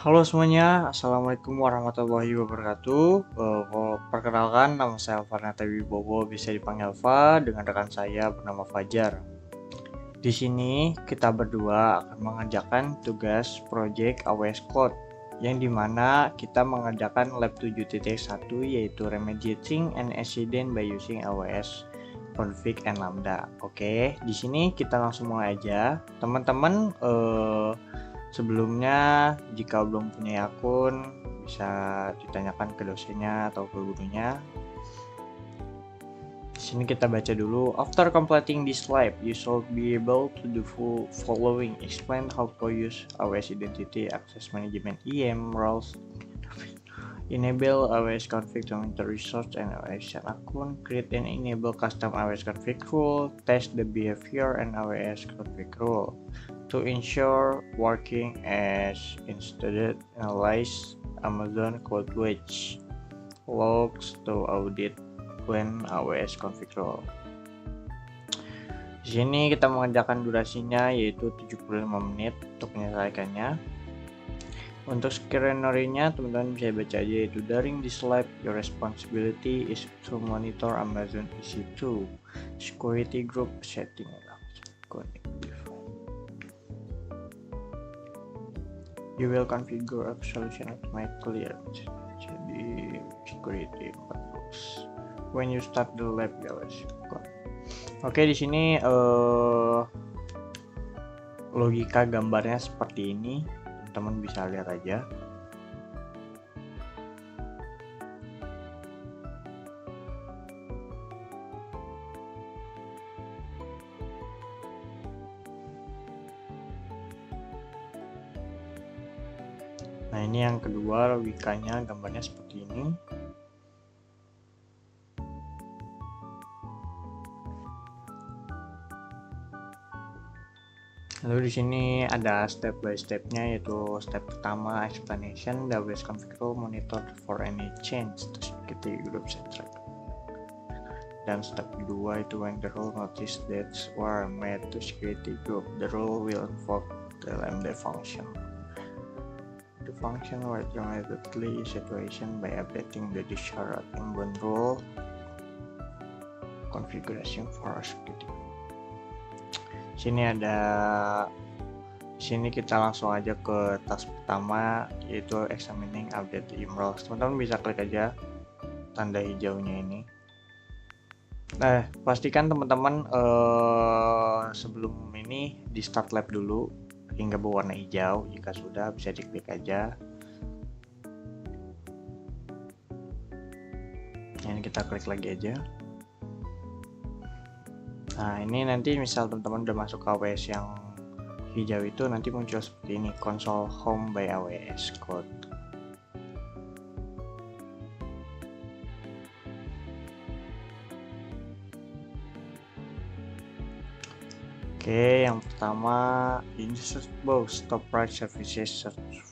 Halo semuanya, Assalamualaikum warahmatullahi wabarakatuh. Perkenalkan, nama saya Farnata Wibowo, bisa dipanggil Fa, dengan rekan saya bernama Fajar. Di sini kita berdua akan mengerjakan tugas project AWS Code, yang dimana kita mengerjakan lab 7.1 yaitu Remediating an Accident by using AWS Config and Lambda. Oke, di sini kita langsung mulai aja. Teman-teman, sebelumnya, jika belum punya akun, bisa ditanyakan ke dosennya atau ke gurunya. Di sini kita baca dulu. After completing this lab, you should be able to do following. Explain how to use AWS Identity Access Management EM roles. Enable AWS config to monitor resource and AWS akun. Create and enable custom AWS config rule. Test the behavior and AWS config rule. To ensure working as intended, analyze Amazon CloudWatch logs to audit when AWS config rule. Di sini kita mengerjakan durasinya yaitu 75 menit untuk menyelesaikannya. Untuk skenario-nya teman-teman bisa baca aja, yaitu during this lab your responsibility is to monitor Amazon EC2 security group setting. You will configure a solution automatically jadi security 4 rules. When you start the lab, ya wes. Oke, di sini logika gambarnya seperti ini, teman-teman bisa lihat aja. Nah, ini yang kedua, logikanya gambarnya seperti ini. Lalu di sini ada step by stepnya, yaitu step pertama explanation the AWS config rule monitor for any change to security group set. Dan step kedua itu when the rule notice dates were made to security group, the rule will invoke the lambda function. The function will automatically situation by updating the desired inbound rule configuration for security. Sini kita langsung aja ke task pertama, yaitu examining update roles. Teman-teman bisa klik aja tanda hijaunya ini. Nah, pastikan teman-teman sebelum ini di start lab dulu hingga berwarna hijau. Jika sudah, bisa diklik aja. Ini kita klik lagi aja. Nah, ini nanti misal teman-teman udah masuk ke AWS yang hijau itu, nanti muncul seperti ini, console home by AWS code. Oke, yang pertama ini both stop right services search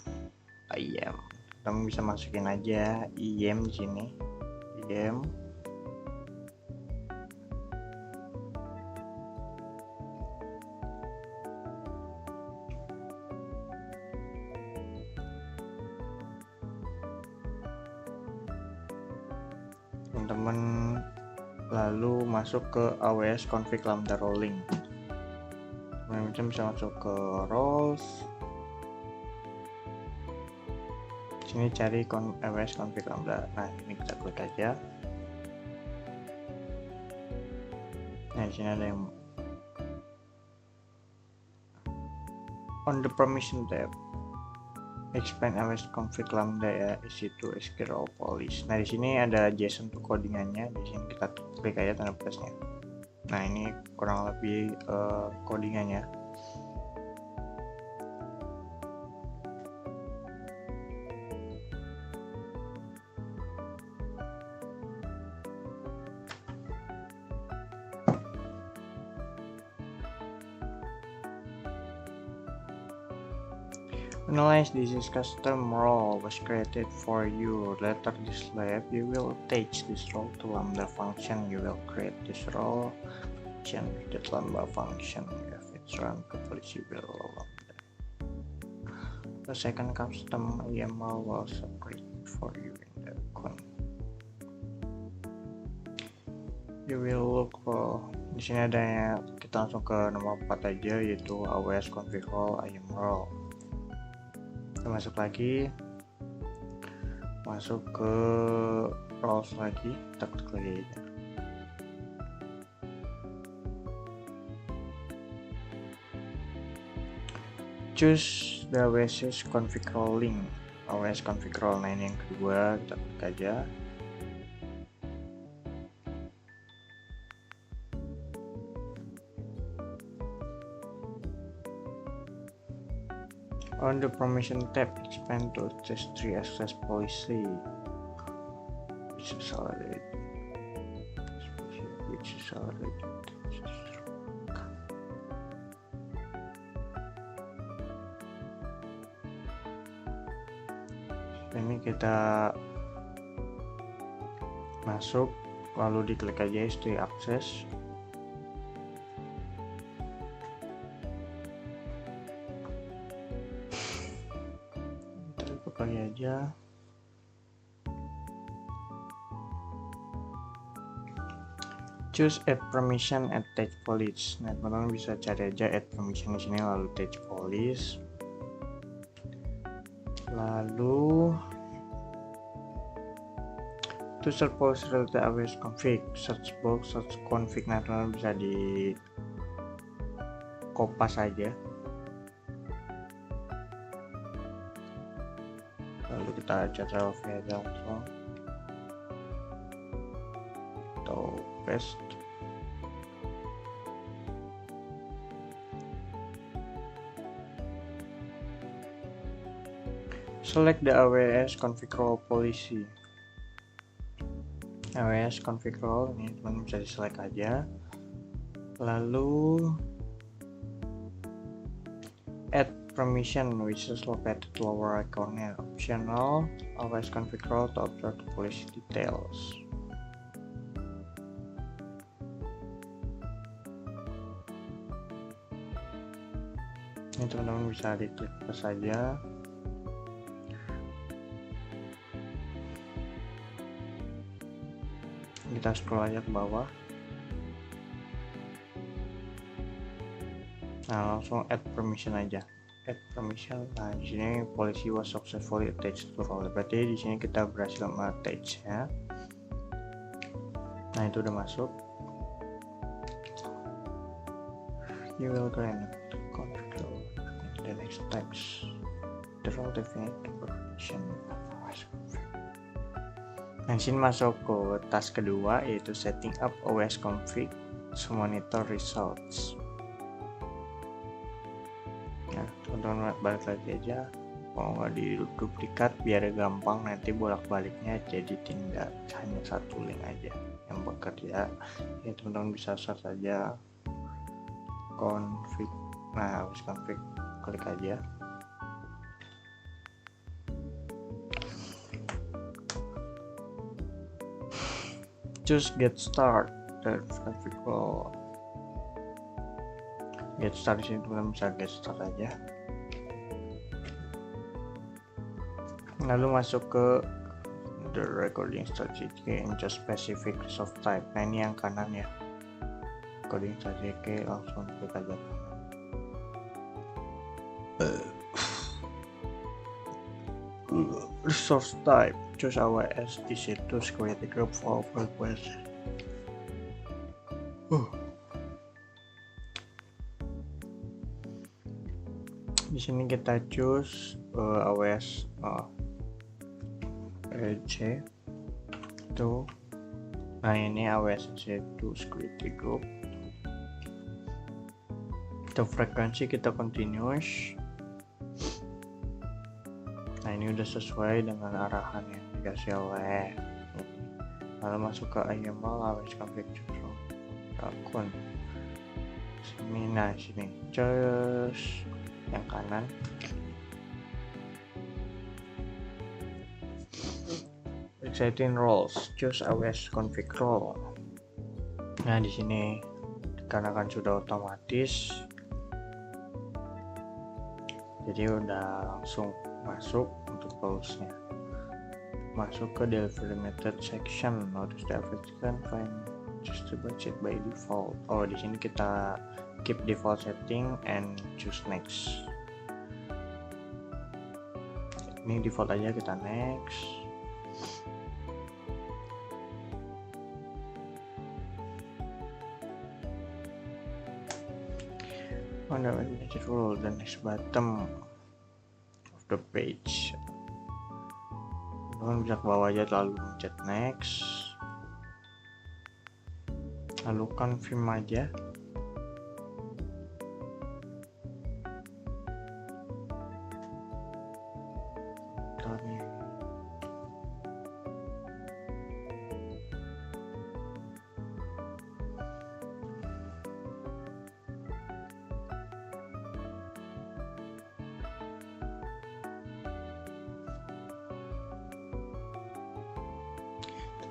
IAM. Teman bisa masukin aja IAM di sini. IAM. Teman-teman lalu masuk ke AWS config lambda rolling. Teman-teman bisa masuk ke roles. Sini cari AWS config lambda. Nah, ini kita klik aja. Nah, di sini ada yang on the permission tab. Expand AWS config lambda ya, EC2 SQL police. Nah, di sini ada JSON untuk codingannya. Di sini kita klik aja tanda plusnya. Nah, ini kurang lebih codingannya. Analyze this is custom role was created for you. Later this lab, you will attach this role to lambda function. You will create this role function with that lambda function. If it's run to policy will lambda. The second custom YAML will separate for you in the account. You will look for di sini ada, kita langsung ke nomor 4 aja, yaitu AWS config role YAML. Kita masuk lagi, masuk ke roles lagi, kita klik lagi aja. Choose the AWS config role link, AWS config role. Nah ini yang kedua, kita klik aja. On the permission tab, expand to test3 access policy, which is already ini kita masuk, lalu diklik aja S3 access. Kita buka aja. Choose add permission, attach police. Nah, teman-teman bisa cari aja add permission di sini, lalu attach police. Lalu to search policy related AWS config, search box search config. Nah, teman-teman bisa di kopas aja. Lalu kita ctrl V aja langsung atau paste. Select the AWS config role policy. AWS config role ini teman-teman bisa di select aja. Lalu add permission which is located lower right corner. Optional AWS config role to observe the policy details. Ini teman-teman bisa diklik plus saja. Kita scroll aja ke bawah. Nah, langsung add permission aja. Add permission. Nah, di sini policy was successfully attached to role. Berarti di sini kita berhasil attach ya. Nah, itu udah masuk. You will grant control the next steps. The role definite permission of AWS config. Nah, sini masuk ke task kedua, yaitu setting up AWS config to monitor results. Nah, teman-teman balik lagi aja, kalau nggak diduplikat biar gampang nanti bolak-baliknya, jadi tinggal hanya satu link aja yang bekerja. Ya, teman-teman bisa search aja config. Nah, AWS config, klik aja. Choose get start dan config role. Get start di sini teman-teman bisa get start aja. Lalu masuk ke the recording strategy and just specific resource type. Nah, ini yang kanan ya. Recording strategy langsung klik aja. Resource type, choose AWS DC to create a group for request. Di sini kita choose AWS EC itu. Nah, ini AWS EC2 security group. Untuk frekuensi kita continuous. Nah, ini udah sesuai dengan arahan yang dikasih oleh. Lalu masuk ke YAML AWS config akun. Sini, nah sini, choose yang kanan. Exciting roles, choose AWS config role. Nah, di sini dikarenakan sudah otomatis, jadi udah langsung masuk untuk polls-nya, masuk ke delivery method section. Notice the average can find just the budget by default. Oh, di sini kita keep default setting and choose next. Ini default aja, kita next. On the message rule, the next bottom of the page. Teman bisa ke bawah aja, lalu pencet next, lalu confirm aja.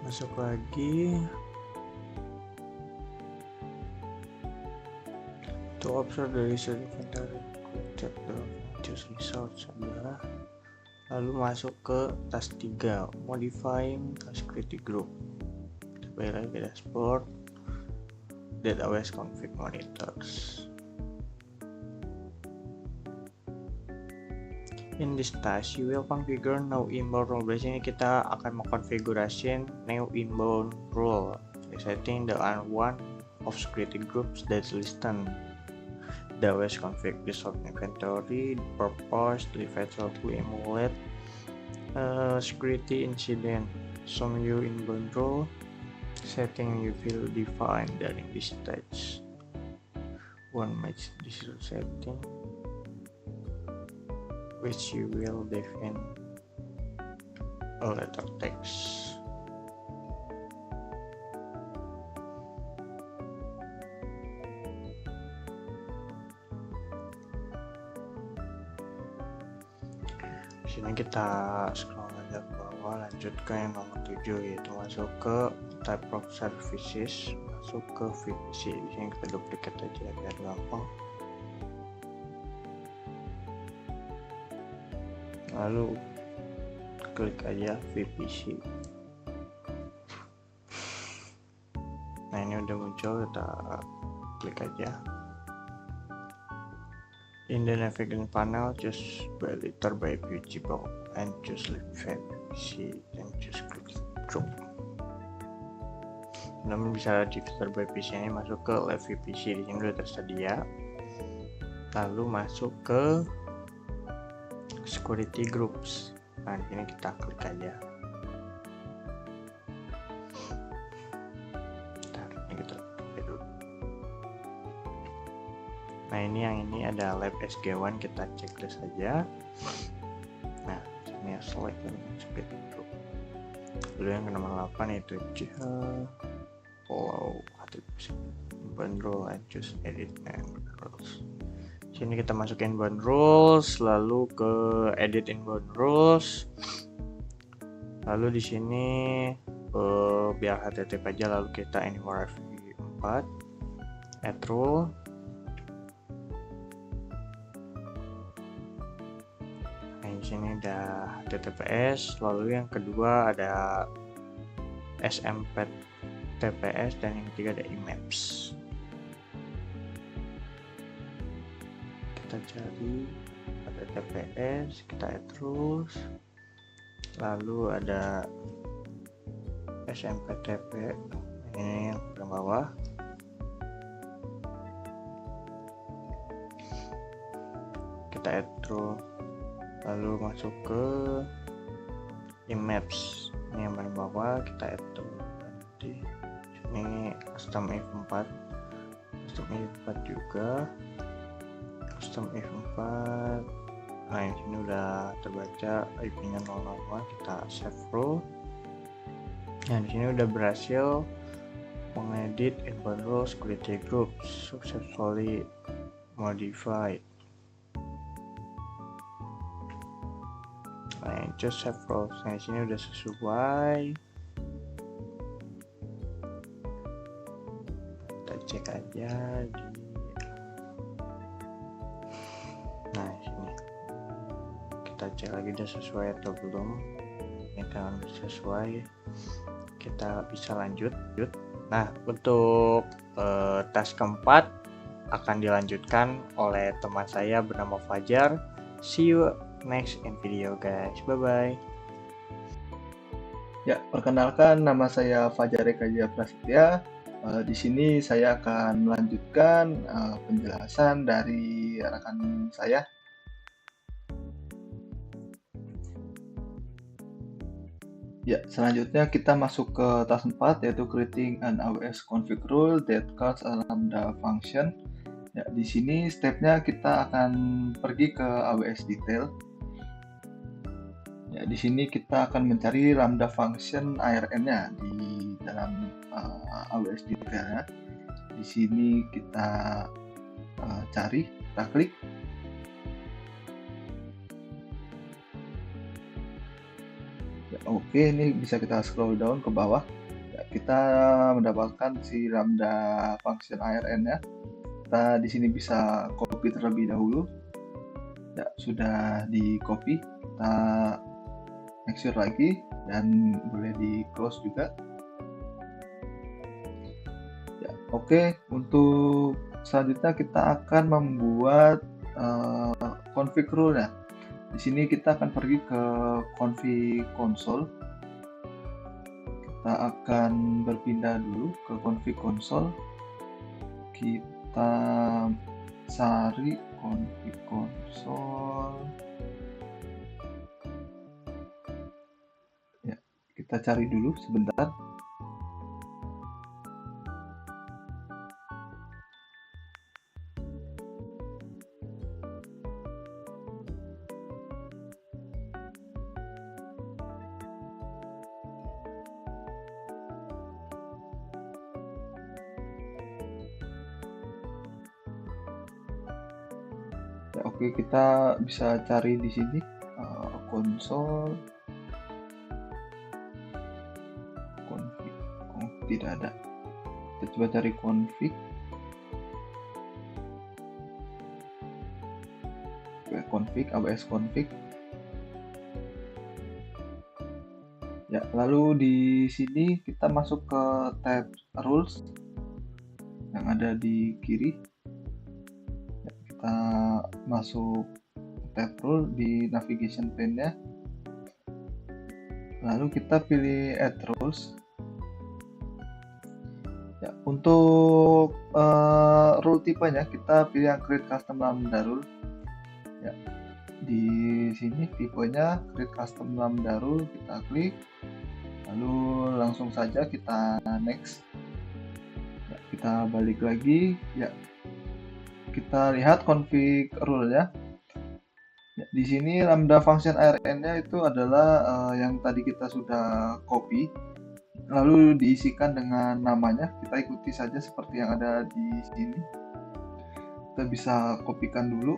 Masuk lagi. To observe the result inventory, check the choose results adalah, lalu masuk ke task 3, modifying security group. Kembali lagi ke dashboard, database config monitors. In this task, you will configure new inbound rule. Di sini kita akan mengkonfigurasi new inbound rule, setting the one of security groups that listen. The OS config resolve inventory, purpose, eventual to emulate security incident. Some new inbound rule setting you will define during this stage. One match this setting, which you will define a letter text. Di sini kita scroll aja ke bawah, lanjut ke yang nomor 7, yaitu masuk ke type of services, masuk ke VPC. Di sini kita duplicate aja biar gampang. Lalu klik aja VPC. Nah, ini udah muncul, kita klik aja. In the navigation panel, choose by letter by visible and choose left VPC and choose click group. Namun bisa di filter by VPC ini masuk ke left VPC, di sini sudah tersedia. Lalu masuk ke security groups. Nah, di sini kita klik aja. Nah, ini ada lab SG1, kita checklist saja. Nah, ini select security group. Lalu yang ke nomor 8 itu follow inbound rule and choose edit and rules. Sini kita masukin inbound rules, lalu ke edit inbound rules. Lalu di sini biar HTTP aja, lalu kita anywhere v4 add rule. Nah, di sini ada HTTPS, lalu yang kedua ada SMPTPS, dan yang ketiga ada IMAPS. Kita cari ada TPS, kita add rules, lalu ada SMPTP, ini yang paling bawah. Kita add rule, lalu masuk ke IMAPS, ini yang paling bawah, kita add rule. Nanti ini custom if4, custom if4 juga, custom if4. Nah, ini sini udah terbaca IP-nya 002, kita save rule. Nah, di sini udah berhasil mengedit inbound rule security group, successfully modified. Nah, just save rules. Nah, di sini udah sesuai. Kita cek aja di. Nah, sini kita cek lagi udah sesuai atau belum. Ini kan sesuai, kita bisa lanjut. Nah, untuk task keempat akan dilanjutkan oleh teman saya bernama Fajar. See you next in video guys, bye bye. Ya, perkenalkan nama saya Fajar Eka Jaya Prasetya. Di sini saya akan melanjutkan penjelasan dari rekan saya. Ya, selanjutnya kita masuk ke task 4, yaitu creating an AWS config rule that calls a Lambda function. Ya, di sini stepnya kita akan pergi ke AWS detail. Ya, di sini kita akan mencari Lambda function ARN-nya di dalam AWS detail. Di sini kita cari, kita klik. Ya, oke, ini bisa kita scroll down ke bawah. Ya, kita mendapatkan si Lambda function ARN-nya. Kita di sini bisa copy terlebih dahulu. Ya, sudah di copy. Kita make sure lagi dan boleh di close juga. Ya, oke, untuk selanjutnya kita akan membuat config rule-nya. Di sini kita akan pergi ke config console. Kita akan berpindah dulu ke config console. Kita cari config console. Ya, kita cari dulu sebentar. Ya, oke, kita bisa cari di sini console config. Oh, tidak ada. Kita coba cari config. Config, AWS config. Ya, lalu di sini kita masuk ke tab rules yang ada di kiri. Ya, kita masuk tab rule di navigation pane-nya. Lalu kita pilih add rules. Ya, untuk rule tipenya kita pilih yang create custom lambda rule. Ya, di sini tipenya create custom lambda rule, kita klik, lalu langsung saja kita next. Ya, kita balik lagi. Ya, kita lihat config rule-nya. Ya, di sini lambda function ARN-nya itu adalah yang tadi kita sudah copy, lalu diisikan dengan namanya. Kita ikuti saja seperti yang ada di sini. Kita bisa kopikan dulu.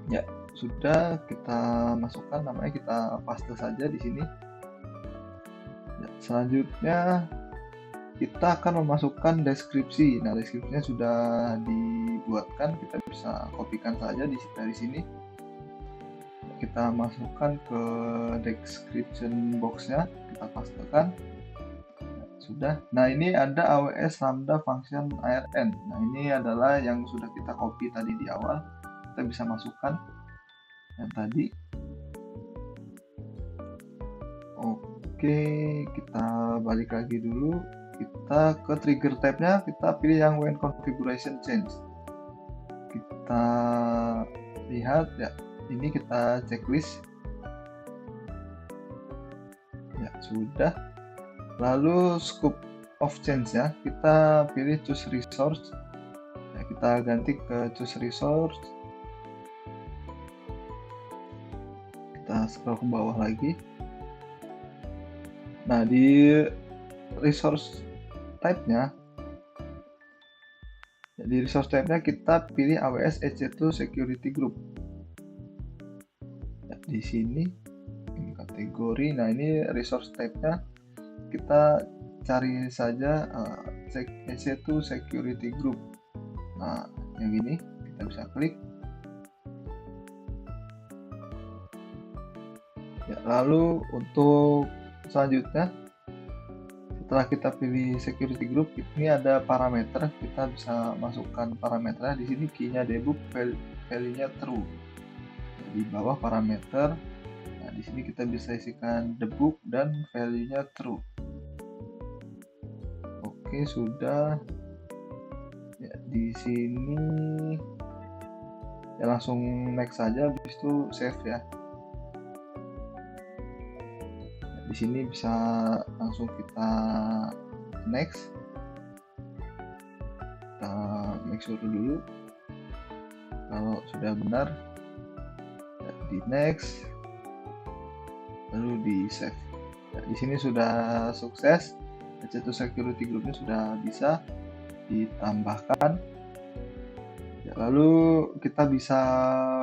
Ya, sudah, kita masukkan namanya, kita paste saja di sini. Ya, selanjutnya kita akan memasukkan deskripsi. Nah, deskripsinya sudah dibuatkan, kita bisa kopikan saja dari sini. Kita masukkan ke description box-nya, kita pastekan. Ya, sudah. Nah, ini ada AWS Lambda Function ARN. Nah, ini adalah yang sudah kita copy tadi di awal. Kita bisa masukkan yang tadi. Oke, kita balik lagi dulu. Kita ke trigger tab-nya, kita pilih yang when configuration change. Kita lihat ya, ini kita checklist. Ya, sudah. Lalu scope of change ya, kita pilih choose resource. Ya, kita ganti ke choose resource. Kita scroll ke bawah lagi. Nah, di resource type-nya, di resource type-nya kita pilih AWS EC2 Security Group. Ya, di sini ini kategori. Nah, ini resource type-nya kita cari saja EC2 Security Group. Nah, yang ini kita bisa klik. Ya, lalu untuk selanjutnya, setelah kita pilih security group, ini ada parameter. Kita bisa masukkan parameternya di sini, key-nya debug, value-nya true. Di bawah parameter, nah di sini kita bisa isikan debug dan value-nya true. Oke, sudah. Ya, di sini ya langsung next saja, habis itu save ya. Di sini bisa langsung kita next, kita make sure dulu kalau sudah benar, ya, di next, lalu di save. Ya, di sini sudah sukses, EC2 security groupnya sudah bisa ditambahkan. Ya, lalu kita bisa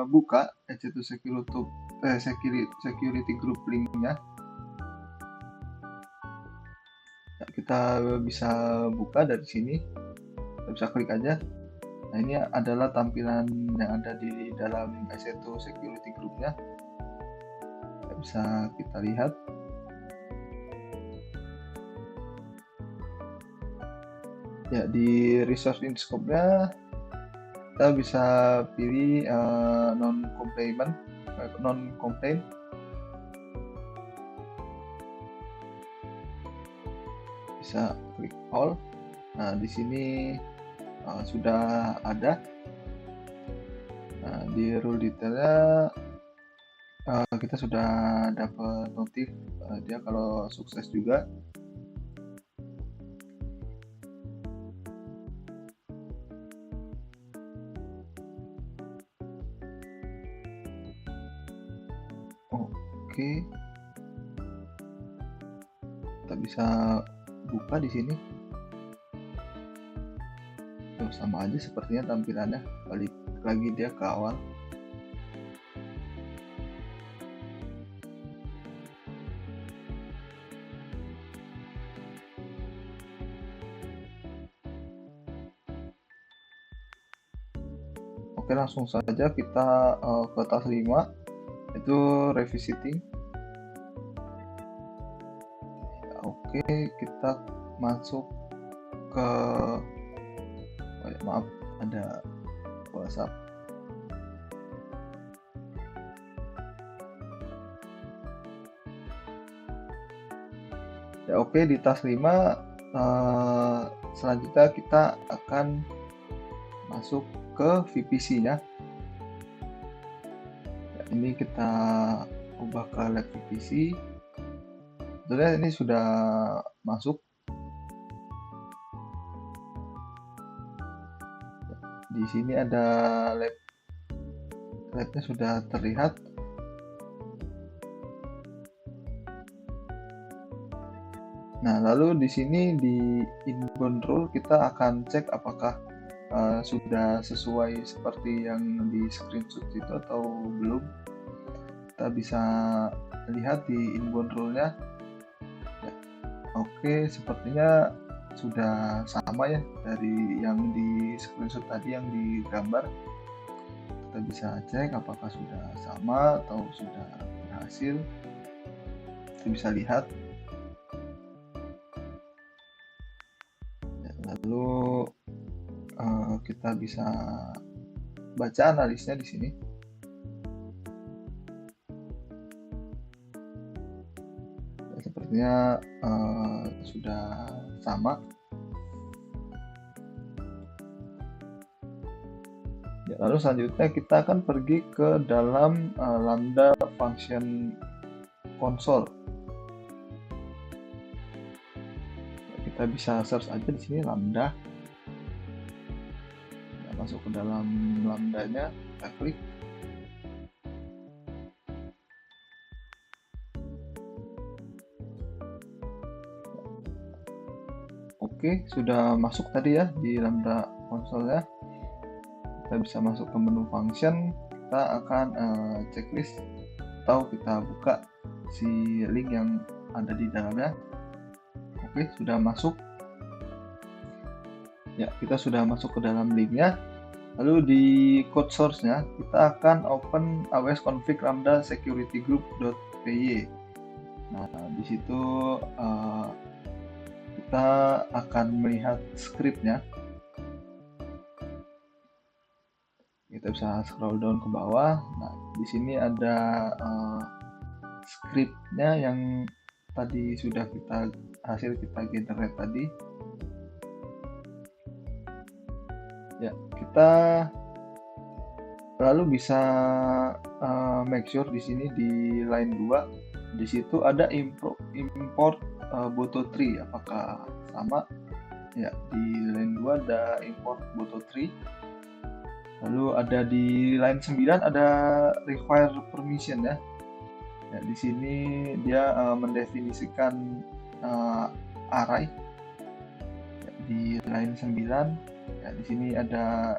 buka EC2 security group linknya. Kita bisa buka dari sini, kita bisa klik aja. Nah, ini adalah tampilan yang ada di dalam EC2 security groupnya. Bisa kita lihat. Ya, di resource in scope-nya kita bisa pilih non complaint. Bisa klik all. Nah, di sini sudah ada. Nah, di rule detailnya kita sudah dapat notif dia kalau sukses juga. Oke, kita bisa buka di sini. Sama aja sepertinya tampilannya, balik lagi dia ke awal. Oke, langsung saja kita ke task 5, itu revisiting. Oke, kita masuk ke maaf, ada WhatsApp. Ya, oke, di task 5 selanjutnya kita akan masuk ke VPC-nya. Ya, ini kita ubah ke lab VPC. Sebenarnya ini sudah masuk. Di sini ada labnya sudah terlihat. Nah, lalu di sini di inbound rule kita akan cek apakah sudah sesuai seperti yang di screenshot itu atau belum. Kita bisa lihat di inbound rule-nya. Ya, oke, sepertinya sudah sama ya dari yang di screenshot tadi yang digambar. Kita bisa cek apakah sudah sama atau sudah berhasil. Kita bisa lihat. Lalu kita bisa baca analisnya di sini. Ya, sepertinya sudah sama. Ya, lalu selanjutnya kita akan pergi ke dalam Lambda function console. Ya, kita bisa search aja di sini Lambda. Masuk ke dalam lambdanya, kita klik. Oke, sudah masuk tadi ya di lambda console-nya. Kita bisa masuk ke menu function, kita akan checklist atau kita buka si link yang ada di dalamnya. Oke, sudah masuk. Ya, kita sudah masuk ke dalam linknya. Lalu di code source-nya kita akan open aws config lambda security group.py. Nah, di situ kita akan melihat scriptnya. Kita bisa scroll down ke bawah. Nah, di sini ada scriptnya yang tadi sudah hasil kita generate tadi. Ya, kita lalu bisa make sure di sini di line 2 di situ ada import boto3, apakah sama? Ya, di line 2 ada import boto3. Lalu ada di line 9 ada require permission ya. Ya, di sini dia mendefinisikan array. Ya, di line 9 ya, di sini ada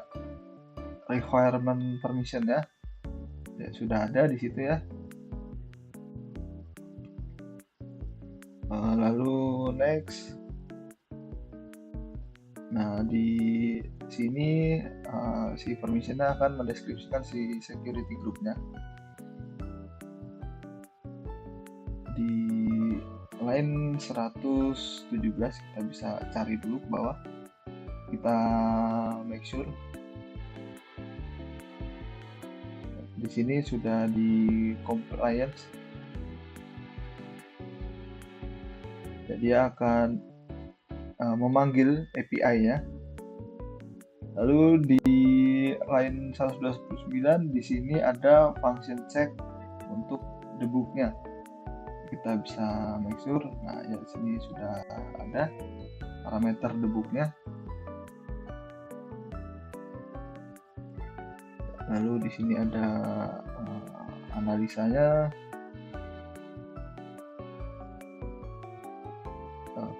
requirement permission ya. Ya, sudah ada di situ ya. Lalu next. Nah, di sini si permissionnya akan mendeskripsikan si security groupnya. Di line 117 kita bisa cari dulu ke bawah. Kita make sure. Di sini sudah di compliance. Jadi dia akan memanggil API-nya. Lalu di line 129 di sini ada function check untuk debugnya. Kita bisa make sure. Nah, ya di sini sudah ada parameter debugnya. Lalu di sini ada analisanya.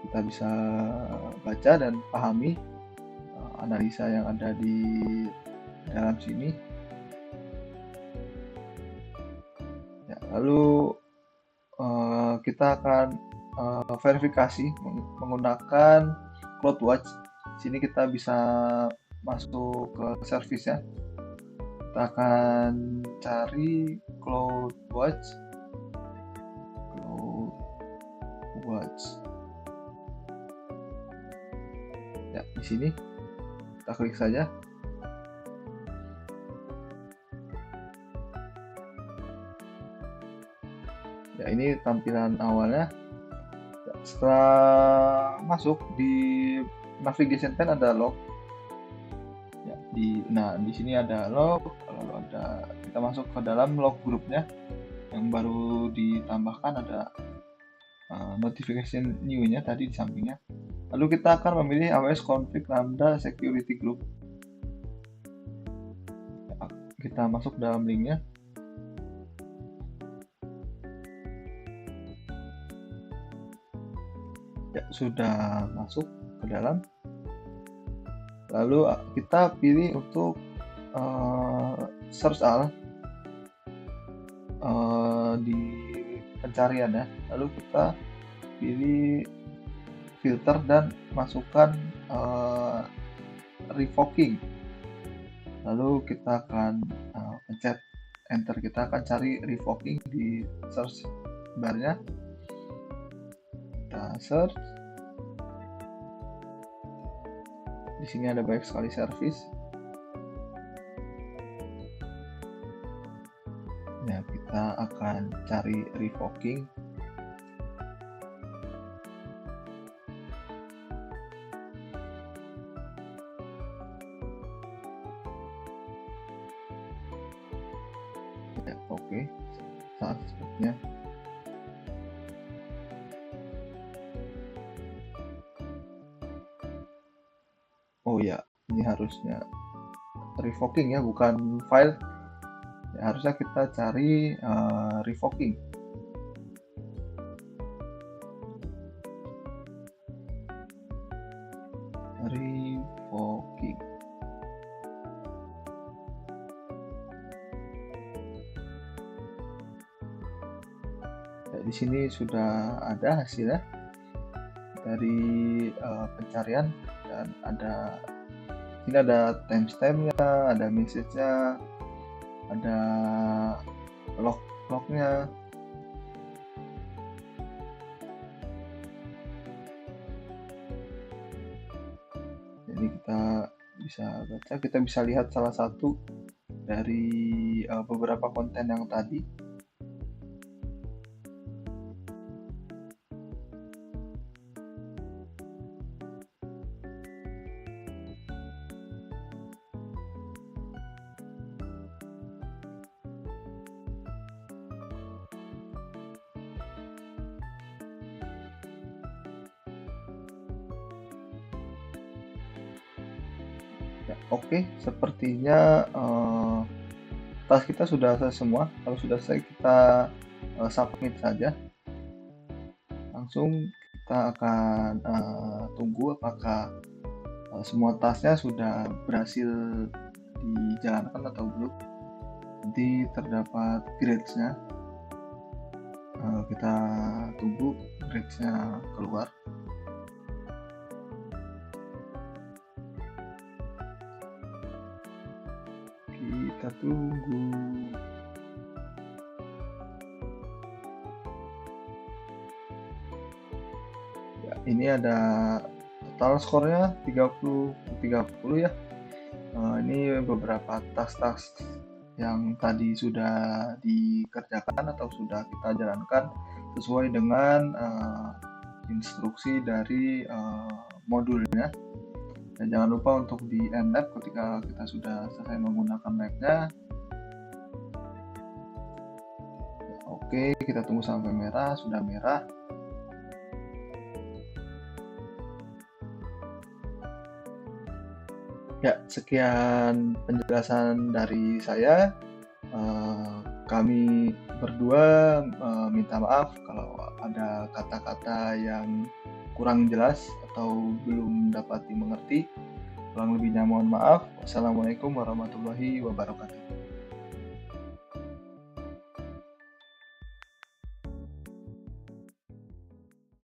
Kita bisa baca dan pahami analisa yang ada di dalam sini. Ya, lalu kita akan verifikasi menggunakan CloudWatch. Sini kita bisa masuk ke service ya. Kita akan cari CloudWatch. Ya, di sini kita klik saja. Ya, ini tampilan awalnya. Setelah masuk di navigation pane ada log. Ya, di sini ada log. Lalu kita masuk ke dalam log grupnya yang baru ditambahkan, ada notification new-nya tadi di sampingnya. Lalu kita akan memilih aws config lambda security group. Ya, kita masuk dalam linknya. Ya, sudah masuk ke dalam. Lalu kita pilih untuk search all di pencarian ya. Lalu kita pilih filter dan masukkan revoking. Lalu kita akan pencet enter. Kita akan cari revoking di search barnya. Kita search. Di sini ada banyak sekali service. Ya, kita akan cari revoking. Ya, oke. Saat sepertinya. Oh ya, ini harusnya revoking ya, bukan file. Ya, harusnya kita cari revoking. Revoking. Ya, di sini sudah ada hasilnya dari pencarian dan ada Ini ada timestampnya, ada message-nya, ada lognya. Jadi kita bisa baca, kita bisa lihat salah satu dari beberapa konten yang tadi. Ya, oke, sepertinya tas kita sudah selesai semua. Kalau sudah selesai, kita submit saja. Langsung kita akan tunggu apakah semua tasnya sudah berhasil dijalankan atau belum. Nanti terdapat grades-nya. Kita tunggu grades-nya keluar. Kita tunggu. Ya, ini ada total skornya 30 ya. Ini beberapa tas-tas yang tadi sudah dikerjakan atau sudah kita jalankan sesuai dengan instruksi dari modulnya. Dan jangan lupa untuk di end lab ketika kita sudah selesai menggunakan labnya. Oke, kita tunggu sampai merah. Sudah merah. Ya, sekian penjelasan dari saya. Kami berdua minta maaf kalau ada kata-kata yang kurang jelas atau belum dapat dimengerti. Kurang lebihnya mohon maaf. Wassalamualaikum warahmatullahi wabarakatuh.